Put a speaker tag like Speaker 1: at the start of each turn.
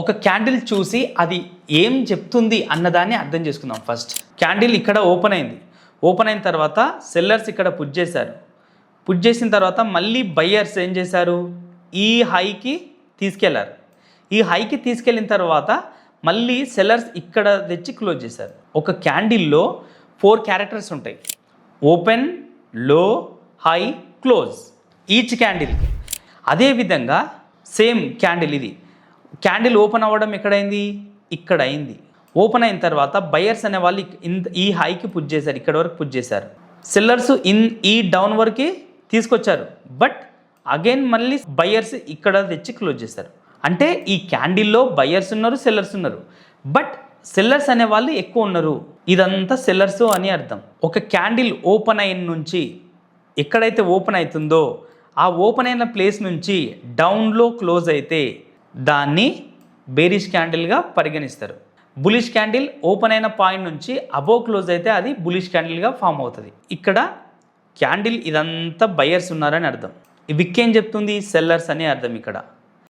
Speaker 1: ఒక క్యాండిల్ చూసి అది ఏం చెప్తుంది అన్నదాన్ని అర్థం చేసుకుందాం. ఫస్ట్ క్యాండిల్ ఇక్కడ ఓపెన్ అయింది. ఓపెన్ అయిన తర్వాత సెల్లర్స్ ఇక్కడ పుష్ చేశారు. పుష్ చేసిన తర్వాత మళ్ళీ బయ్యర్స్ ఏం చేశారు, ఈ హైకి తీసుకెళ్లారు. ఈ హైకి తీసుకెళ్ళిన తర్వాత మళ్ళీ సెల్లర్స్ ఇక్కడ తెచ్చి క్లోజ్ చేశారు. ఒక క్యాండిల్లో 4 క్యారెక్టర్స్ ఉంటాయి: ఓపెన్, లో, హై, క్లోజ్, ఈచ్ క్యాండిల్కి. అదేవిధంగా సేమ్ క్యాండిల్, ఇది క్యాండిల్ ఓపెన్ అవ్వడం ఎక్కడైంది, ఇక్కడ అయింది. ఓపెన్ అయిన తర్వాత బయర్స్ అనే వాళ్ళు ఈ హైకి పుష్ చేశారు, ఇక్కడ వరకు పుష్ చేశారు. సెల్లర్స్ ఈ డౌన్ వరకు తీసుకొచ్చారు, బట్ అగైన్ మళ్ళీ బయర్స్ ఇక్కడ తెచ్చి క్లోజ్ చేశారు. అంటే ఈ క్యాండిల్లో బయర్స్ ఉన్నారు, సెల్లర్స్ ఉన్నారు, బట్ సెల్లర్స్ అనే వాళ్ళు ఎక్కువ ఉన్నారు. ఇదంతా సెల్లర్స్ అని అర్థం. ఒక క్యాండిల్ ఓపెన్ అయిన నుంచి ఎక్కడైతే ఓపెన్ అవుతుందో ఆ ఓపెన్ అయిన ప్లేస్ నుంచి డౌన్లో క్లోజ్ అయితే దాన్ని బేరిష్ క్యాండిల్గా పరిగణిస్తారు. బులిష్ క్యాండిల్ ఓపెన్ అయిన పాయింట్ నుంచి అబోవ్ క్లోజ్ అయితే అది బులిష్ క్యాండిల్గా ఫామ్ అవుతుంది. ఇక్కడ క్యాండిల్ ఇదంతా బయర్స్ ఉన్నారని అర్థం. ఈ విక్ ఏం చెప్తుంది, సెల్లర్స్ అని అర్థం ఇక్కడ.